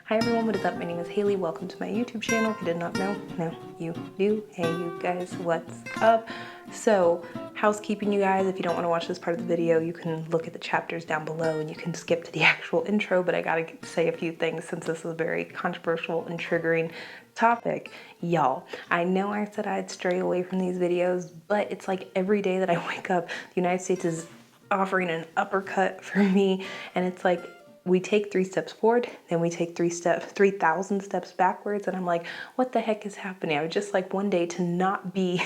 Hi everyone, what is up? My name is Haley. Welcome to my YouTube channel. If you did not know, now you do. Hey you guys, what's up? So, housekeeping you guys, if you don't want to watch this part of the video, you can look at the chapters down below and you can skip to the actual intro, but I gotta say a few things since this is a very controversial and triggering topic. Y'all, I know I said I'd stray away from these videos, but it's like every day that I wake up, the United States is offering an uppercut for me, and it's like, we take 3 steps forward, then we take 3,000 steps backwards. And I'm like, what the heck is happening? I would just like one day to not be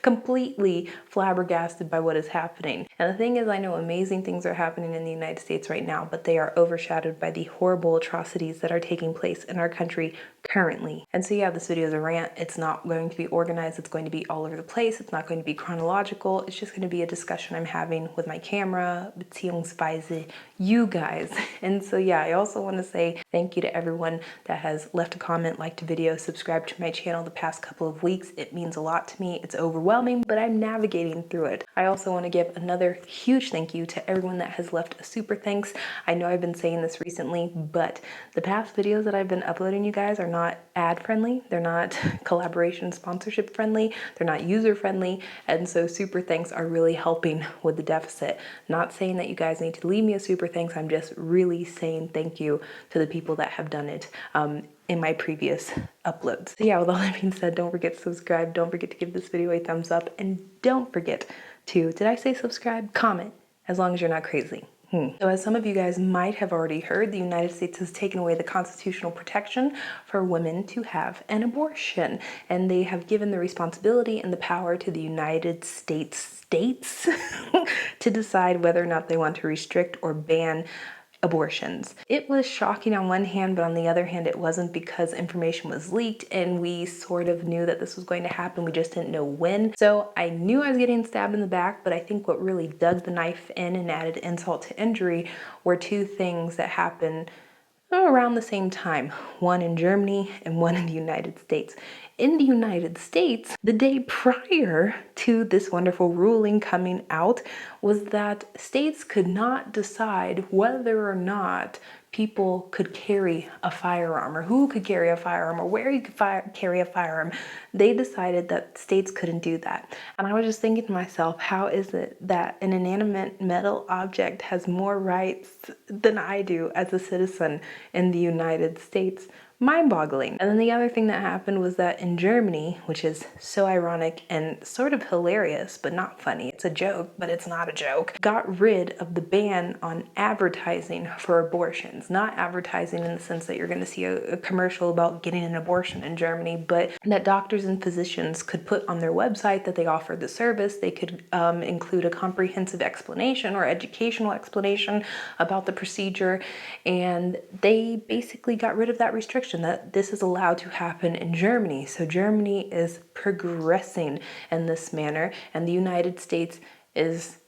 completely flabbergasted by what is happening. And the thing is, I know amazing things are happening in the United States right now, but they are overshadowed by the horrible atrocities that are taking place in our country currently. And so yeah, this video is a rant. It's not going to be organized. It's going to be all over the place. It's not going to be chronological. It's just going to be a discussion I'm having with my camera, beziehungsweise you guys. And so yeah, I also want to say thank you to everyone that has left a comment, liked a video, subscribed to my channel the past couple of weeks. It means a lot to me. It's overwhelming, but I'm navigating through it. I also want to give another huge thank you to everyone that has left a super thanks. I know I've been saying this recently, but the past videos that I've been uploading, you guys, are not ad friendly. They're not collaboration sponsorship friendly. They're not user friendly. And so super thanks are really helping with the deficit. Not saying that you guys need to leave me a super thanks. I'm just really saying thank you to the people that have done it in my previous uploads. So yeah, with all that being said, don't forget to subscribe. Don't forget to give this video a thumbs up. And don't forget to, did I say subscribe? Comment, as long as you're not crazy. So as some of you guys might have already heard, the United States has taken away the constitutional protection for women to have an abortion. And they have given the responsibility and the power to the United States to decide whether or not they want to restrict or ban abortions. It was shocking on one hand, but on the other hand, it wasn't, because information was leaked and we sort of knew that this was going to happen. We just didn't know when. So I knew I was getting stabbed in the back, but I think what really dug the knife in and added insult to injury were 2 things that happened around the same time, one in Germany and one in the United States. In the United States, the day prior to this wonderful ruling coming out was that states could not decide whether or not people could carry a firearm, or who could carry a firearm, or where you could carry a firearm. They decided that states couldn't do that. And I was just thinking to myself, how is it that an inanimate metal object has more rights than I do as a citizen in the United States? Mind-boggling. And then the other thing that happened was that in Germany, which is so ironic and sort of hilarious, but not funny, it's a joke, but it's not a joke, got rid of the ban on advertising for abortions. Not advertising in the sense that you're going to see a commercial about getting an abortion in Germany, but that doctors and physicians could put on their website that they offered the service. They could include a comprehensive explanation or educational explanation about the procedure, and they basically got rid of that restriction that this is allowed to happen in Germany. So Germany is progressing in this manner, and the United States is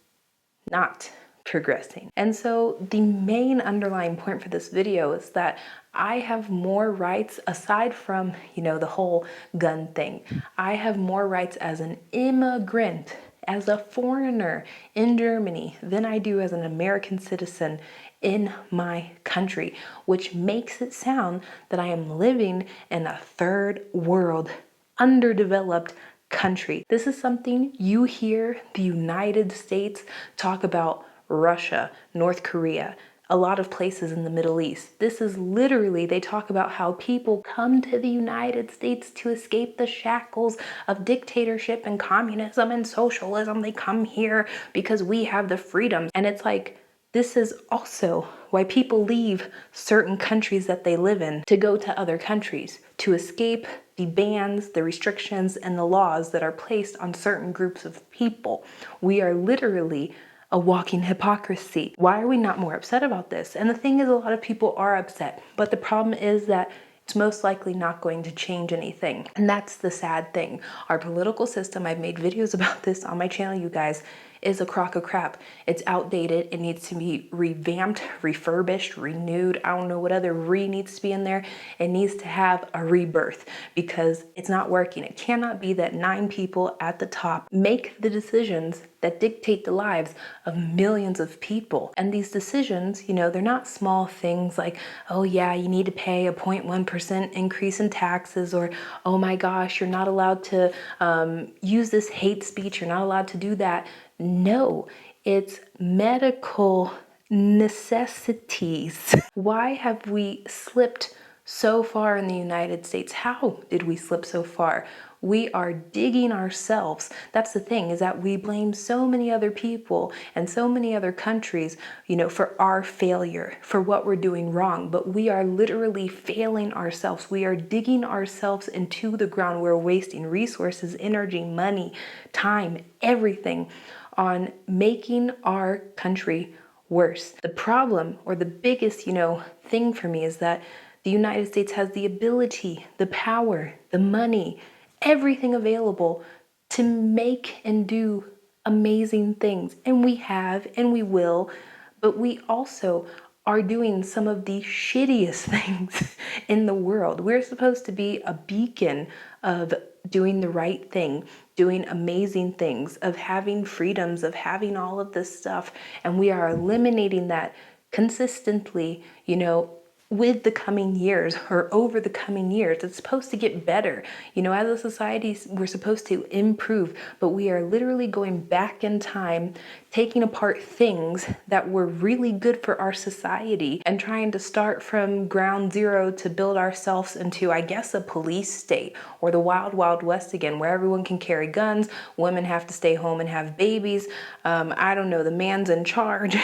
not progressing. And so the main underlying point for this video is that I have more rights, aside from, you know, the whole gun thing. I have more rights as an immigrant, as a foreigner in Germany, than I do as an American citizen in my country, which makes it sound that I am living in a third world, underdeveloped country. This is something you hear the United States talk about Russia, North Korea, a lot of places in the Middle East. This is literally, they talk about how people come to the United States to escape the shackles of dictatorship and communism and socialism. They come here because we have the freedom. And it's like, this is also why people leave certain countries that they live in to go to other countries, to escape the bans, the restrictions, and the laws that are placed on certain groups of people. We are literally a walking hypocrisy. Why are we not more upset about this? And the thing is, a lot of people are upset, but the problem is that it's most likely not going to change anything. And that's the sad thing. Our political system, I've made videos about this on my channel, you guys, is a crock of crap. It's outdated. It needs to be revamped, refurbished, renewed. I don't know what other needs to be in there. It needs to have a rebirth, because it's not working. It cannot be that 9 people at the top make the decisions that dictate the lives of millions of people. And these decisions, they're not small things like, oh yeah, you need to pay a 0.1% increase in taxes, or oh my gosh, you're not allowed to use this hate speech, you're not allowed to do that. No, it's medical necessities. Why have we slipped so far in the United States? How did we slip so far? We are digging ourselves. That's the thing, is that we blame so many other people and so many other countries, for our failure, for what we're doing wrong. But we are literally failing ourselves. We are digging ourselves into the ground. We're wasting resources, energy, money, time, everything on making our country worse. The problem, or the biggest, thing for me, is that the United States has the ability, the power, the money, everything available to make and do amazing things. And we have, and we will, but we also are doing some of the shittiest things in the world. We're supposed to be a beacon of doing the right thing, doing amazing things, of having freedoms, of having all of this stuff. And we are eliminating that consistently, with the coming years, or over the coming years. It's supposed to get better. As a society, we're supposed to improve, but we are literally going back in time, taking apart things that were really good for our society and trying to start from ground zero to build ourselves into, I guess, a police state, or the wild, wild west again, where everyone can carry guns, women have to stay home and have babies. I don't know, the man's in charge.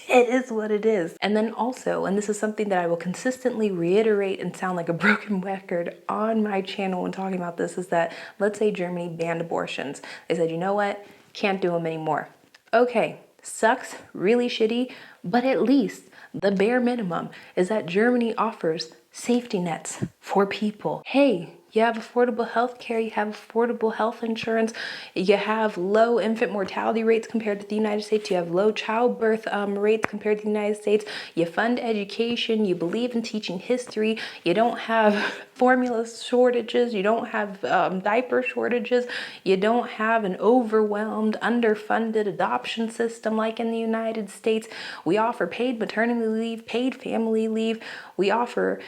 It is what it is. And then also, and this is something that I will consistently reiterate and sound like a broken record on my channel when talking about this, is that, let's say Germany banned abortions. They said, you know what? Can't do them anymore. Okay, sucks, really shitty, but at least the bare minimum is that Germany offers safety nets for people. Hey, you have affordable health care, you have affordable health insurance, you have low infant mortality rates compared to the United States, you have low childbirth rates compared to the United States, you fund education, you believe in teaching history, you don't have formula shortages, you don't have diaper shortages, you don't have an overwhelmed, underfunded adoption system like in the United States. We offer paid maternity leave, paid family leave, we offer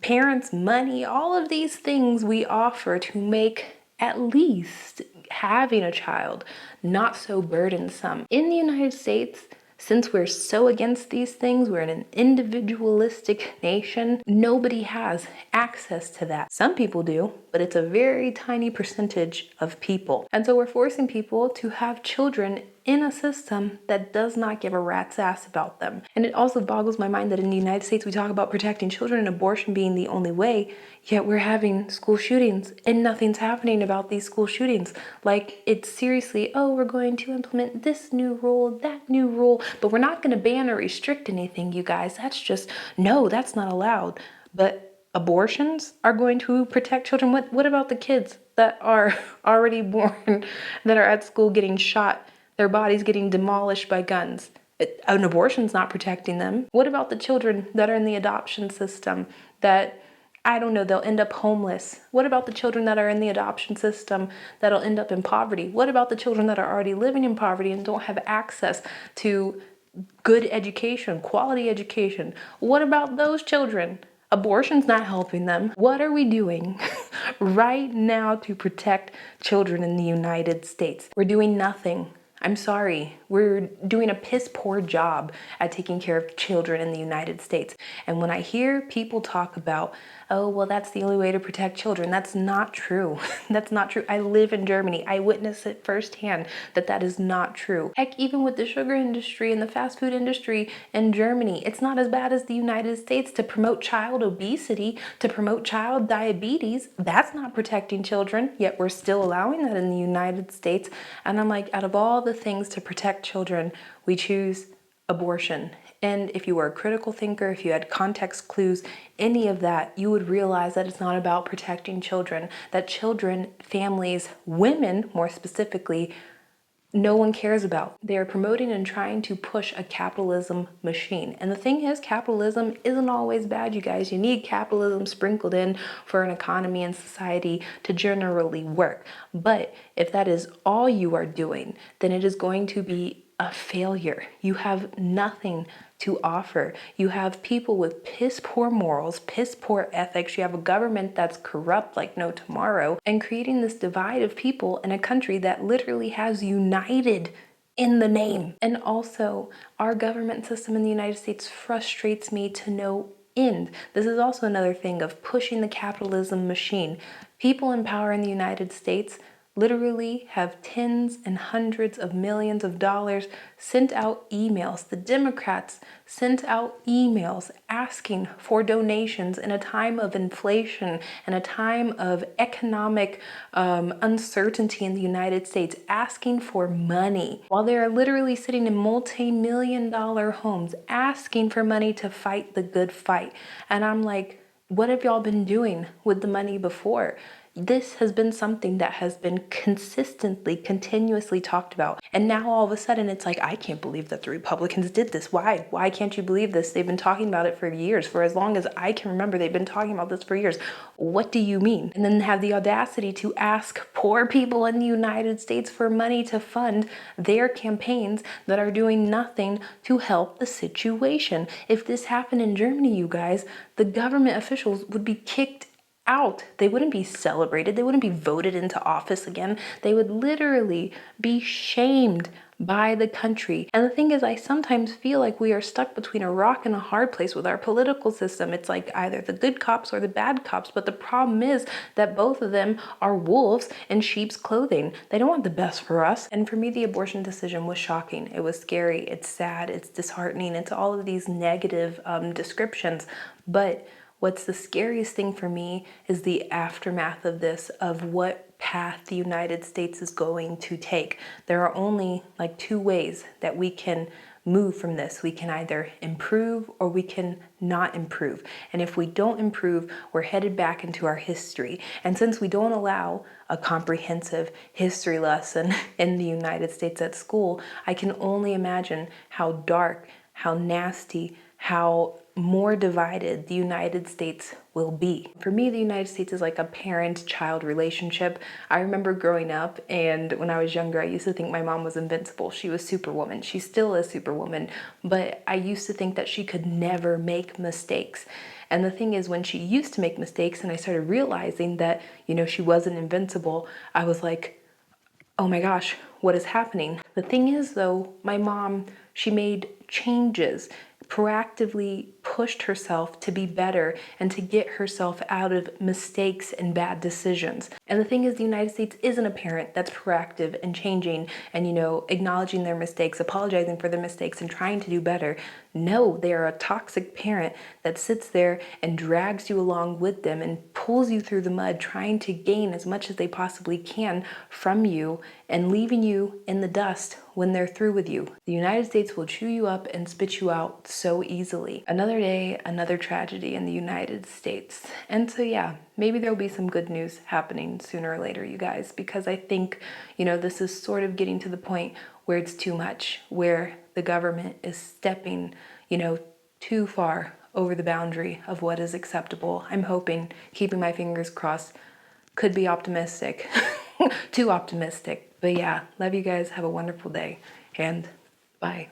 parents money, all of these things we offer to make at least having a child not so burdensome. In the United States, since we're so against these things, we're in an individualistic nation, nobody has access to that. Some people do, but it's a very tiny percentage of people. And so we're forcing people to have children in a system that does not give a rat's ass about them. And it also boggles my mind that in the United States, we talk about protecting children and abortion being the only way, yet we're having school shootings and nothing's happening about these school shootings. Like, it's seriously, oh, we're going to implement this new rule, that new rule, but we're not going to ban or restrict anything, you guys. That's just, no, that's not allowed. But abortions are going to protect children. What about the kids that are already born, that are at school getting shot, their bodies getting demolished by guns? An abortion's not protecting them. What about the children that are in the adoption system that, I don't know, they'll end up homeless? What about the children that are in the adoption system that'll end up in poverty? What about the children that are already living in poverty and don't have access to good education, quality education? What about those children? Abortion's not helping them. What are we doing right now to protect children in the United States? We're doing nothing. I'm sorry, we're doing a piss poor job at taking care of children in the United States. And when I hear people talk about, oh, well, that's the only way to protect children, that's not true. That's not true. I live in Germany. I witness it firsthand that that is not true. Heck, even with the sugar industry and the fast food industry in Germany, it's not as bad as the United States to promote child obesity, to promote child diabetes. That's not protecting children, yet we're still allowing that in the United States. And I'm like, out of all the things to protect children, we choose abortion. And if you were a critical thinker, if you had context clues, any of that, you would realize that it's not about protecting children, that children, families, women more specifically, no one cares about. They are promoting and trying to push a capitalism machine. And the thing is, capitalism isn't always bad, you guys. You need capitalism sprinkled in for an economy and society to generally work. But if that is all you are doing, then it is going to be a failure. You have nothing to offer. You have people with piss poor morals, piss poor ethics. You have a government that's corrupt like no tomorrow, and creating this divide of people in a country that literally has united in the name. And also, our government system in the United States frustrates me to no end. This is also another thing of pushing the capitalism machine. People in power in the United States literally have tens and hundreds of millions of dollars sent out emails. The Democrats sent out emails asking for donations in a time of inflation and a time of economic uncertainty in the United States, asking for money while they are literally sitting in multi-million-dollar homes asking for money to fight the good fight. And I'm like, what have y'all been doing with the money before? This has been something that has been consistently, continuously talked about. And now all of a sudden it's like, I can't believe that the Republicans did this. Why? Why can't you believe this? They've been talking about it for years. For as long as I can remember, they've been talking about this for years. What do you mean? And then have the audacity to ask poor people in the United States for money to fund their campaigns that are doing nothing to help the situation. If this happened in Germany, you guys, the government officials would be kicked out. They wouldn't be celebrated. They wouldn't be voted into office again. They would literally be shamed by the country. And the thing is, I sometimes feel like we are stuck between a rock and a hard place with our political system. It's like either the good cops or the bad cops. But the problem is that both of them are wolves in sheep's clothing. They don't want the best for us. And for me, the abortion decision was shocking. It was scary. It's sad. It's disheartening. It's all of these negative descriptions. But what's the scariest thing for me is the aftermath of this, of what path the United States is going to take. There are only like two ways that we can move from this. We can either improve or we can not improve. And if we don't improve, we're headed back into our history. And since we don't allow a comprehensive history lesson in the United States at school, I can only imagine how dark, how nasty, how more divided the United States will be. For me, the United States is like a parent-child relationship. I remember growing up, and when I was younger, I used to think my mom was invincible. She was Superwoman. She still is Superwoman, but I used to think that she could never make mistakes. And the thing is, when she used to make mistakes and I started realizing that, you know, she wasn't invincible, I was like, oh my gosh, what is happening? The thing is though, my mom, she made changes, proactively pushed herself to be better and to get herself out of mistakes and bad decisions. And the thing is, the United States isn't a parent that's proactive and changing and, you know, acknowledging their mistakes, apologizing for their mistakes and trying to do better. No, they are a toxic parent that sits there and drags you along with them and pulls you through the mud, trying to gain as much as they possibly can from you and leaving you in the dust when they're through with you. The United States will chew you up and spit you out so easily. Another day, another tragedy in the United States. And so yeah, maybe there'll be some good news happening sooner or later, you guys, because I think, you know, this is sort of getting to the point where it's too much, where the government is stepping, you know, too far over the boundary of what is acceptable. I'm hoping, keeping my fingers crossed, could be optimistic, too optimistic. But yeah, love you guys. Have a wonderful day and bye.